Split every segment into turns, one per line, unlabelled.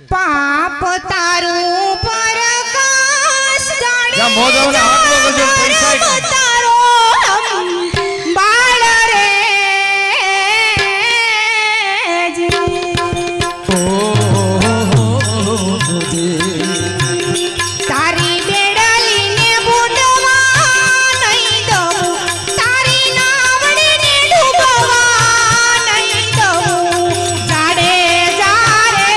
पाप तारू परकाश
या मोदवने हाथ में जो पैसा है
तारो हम बाल रे जी तारी बेडली ने बुडवा नहीं दऊ तारी नावड़ी ने डूबवा नहीं दऊ जाड़े जा रे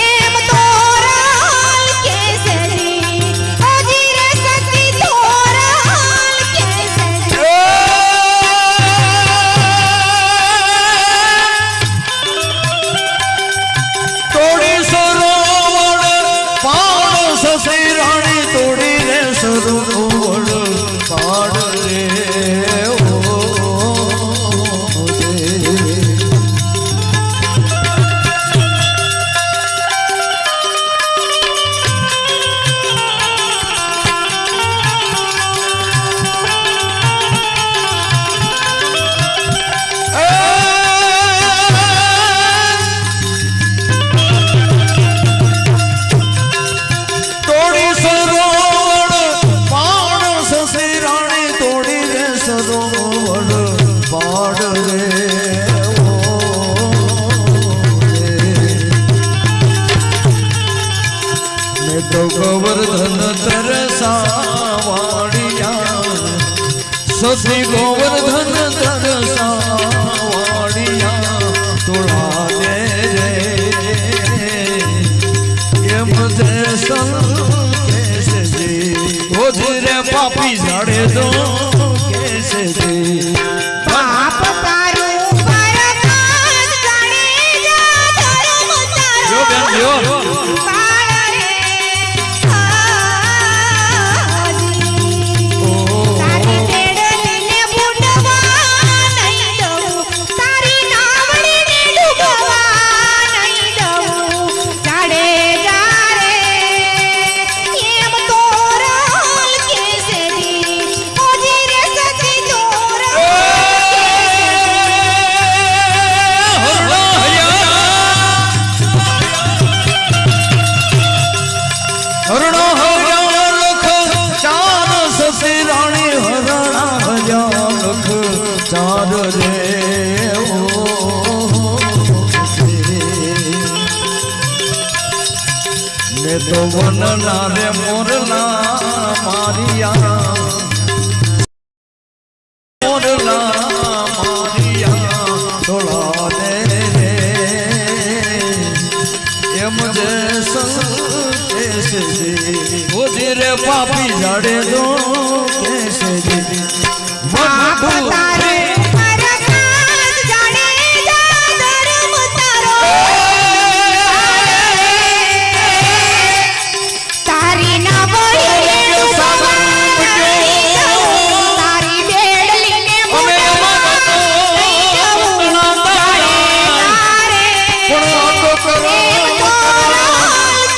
एम तोराल केसरी ओजी रे सती तोराल केसरी
तोड़ी सरोवर पाड़ ससे रानी तोड़ी रे सरोवर पाड़ रे तोड़ी सरोवर पाड़ ससे रानी तोड़ी रे सरोवर पाड़ रे मैं तो गोवर्धन तरसा वाड़िया ससी गोवर्धन तरसा वाड़िया तोड़ा दे रे ये मुझे सन कैसे जी गोजरे पापी झाड़े दो कैसे जी
पाप तारू परकाश जाने जा धर्म तारो
यो बहन यो
बाल रे तारी बेडली ने बुडवा नहीं दऊ तारी नावड़ी ने डूबवा नहीं दऊ जाड़े जा रे एम तोराल केसरी ओजी रे सती तोराल
हरणा हजार लख चार ससे रानी हरणा हजार लख चार रे मैं तो वन नारे मोरला मारिया मोरला मारिया तोड़ा दे रे ये मुझे कैसे जी वो तेरे पापी झाड़े दो कैसे जी
पाप तारू परकाश जाने जा धर्म तारो तारी नावड़ी ने डूबवा नहीं दऊ तारी बेडली ने बुडवा नहीं दऊ जाड़े जा रे एम तोराल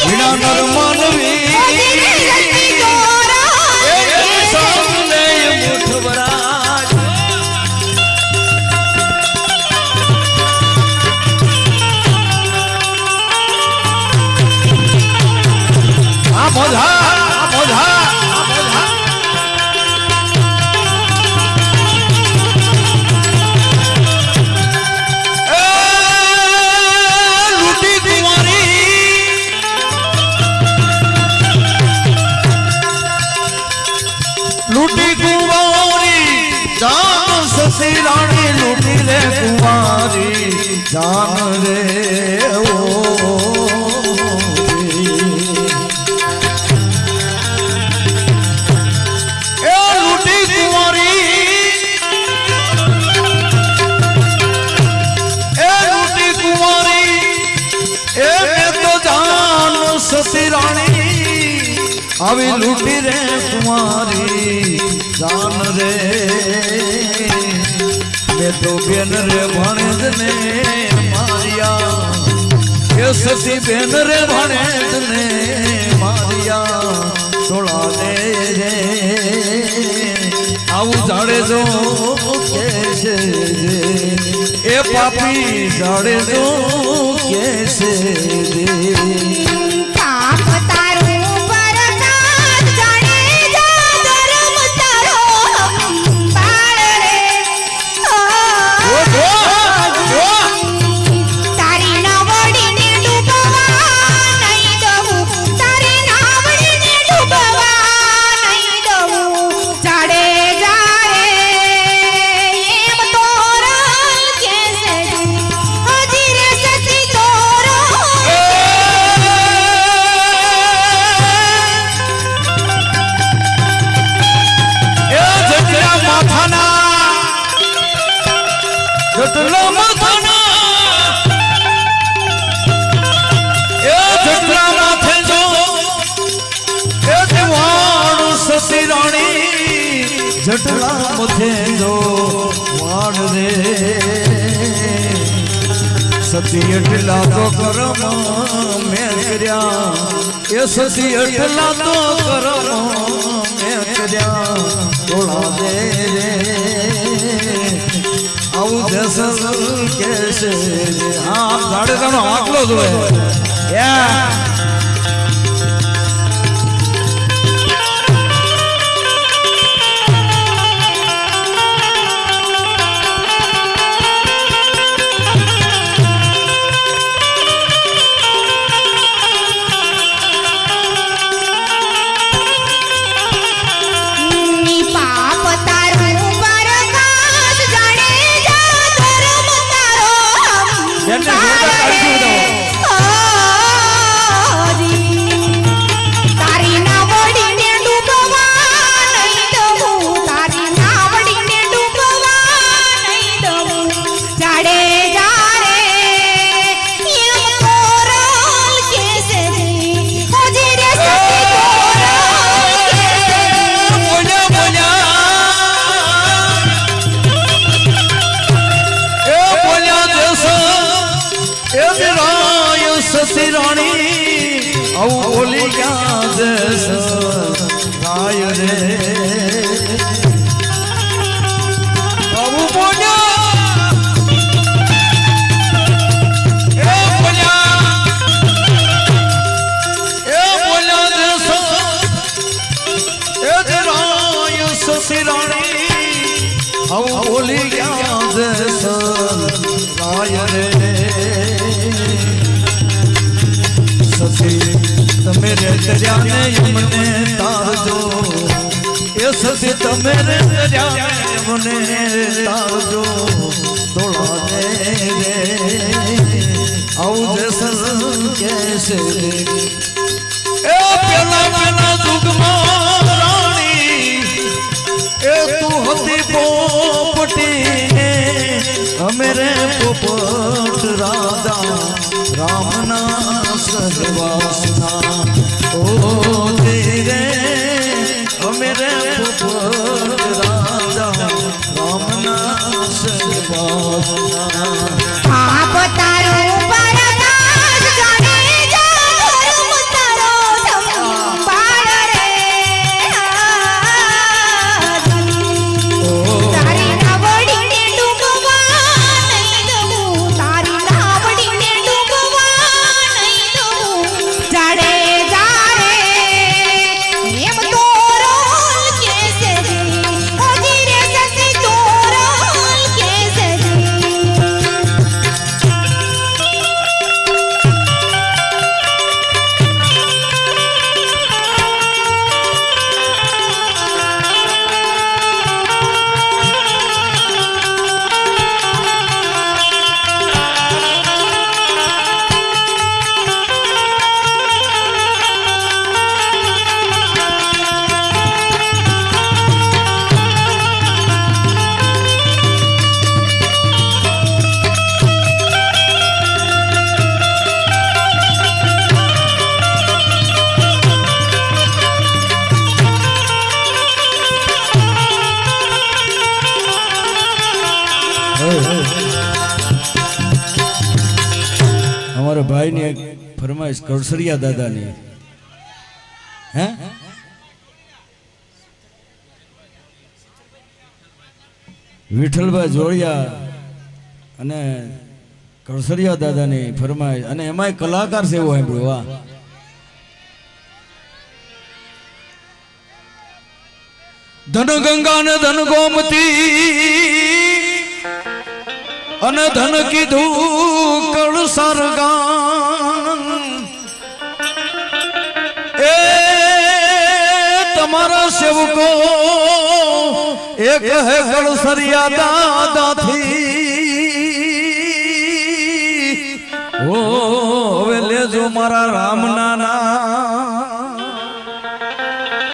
बिना नर मानवी
ओजी रे सती तोराल
सामने मुठ बराज आ मोधा आ मोधा आ मोधा लूटी कुंवारी लूटी कुंवारी जान ससी रानी लूटी रे कुंवारी जान रे ओ ए लूटी कुंवारी ए लूटी कुंवारी ए मैं तो जान ससी रानी अभी लूटी रे कुंवारी जान रे मैं तो बेन रे भणेज ने मारिया ये सती बेन रे भणेज ने मारिया तोड़ा दे रे आऊ झाड़े दो कैसे जे ए पापी जाड़े दो कैसे दे
पाप तारू परकाश जाने जा धर्म तारो बाळ रे तारी नावડીને ડૂબવા નહીં દઉં તારી નાવડીને ડૂબવા નહીં દઉં જાડે જા રે એમ તોરણ કેસે હજી રે સતી તોરણ
જટલા માથાના જટલા માથે જો એ દેવાણ સસી રાણી જટલા માથે જો વાણ રે સતી અટલા તો કરમ મેં કર્યા એ સતી અટલા તો કરમ મેં કર્યા થોડા દે રે આવું જસલ કેસે હા જાડેજાનો આટલો જ હોય
ની પાપ તારું પરકાશ જાણે જા ધર્મ તારો
એને જોરદાર તાળી દો.
તારી નાવડીને ડૂબવા નહીં દઉં તારી નાવડીને ડૂબવા નહીં દઉં જાડે જા રે એમ તોરણ કેસે હજી રે સતી
સસી રાણી આવું બોલી ગયા જસ ગાય રે આવું બોલ્યા સસી રાણી આવું બોલી ગયા જસ ગાય રે સસી તમે રે દરિયાને યમને તારજો એ સસી તમે રે દરિયાને યમને તારજો તોડા દે રે આવું જસલ કેસે એ પેલા દુગમાં રાણી એ તું હતી પોપટી અમે રે પોપટ રાજા રામના સદવાસના ઓ તેરે અમે રે પોપટ રાજા રામના સદવાસના
પાપ તારું પરકાશ જાણે જા ધર્મ તારો સંભાળ રે તારી નાવડીને ડૂબવા નહીં દઉં તારી નાવડીને ડૂબવા નહીં દઉં જાડે જા રે એમ તોરણ કેસે હજી રે સતી તોરણ કેસે
हमारे भाई ने एक फरमाइश कड़सरिया दादा ने हैं विठलभाई जोड़िया
અને કળસરિયા દાદાની ફરમાય અને એમાંય કલાકાર છે એવો સાંભળ્યો વાહ ધન ગંગા ને ધન ગોમતી અને ધન કીધું કળસર ગાન એ તમારા સેવકો એક હે કળસરિયા દાદાથી ઓ હવે લેજો મારા રામના નામ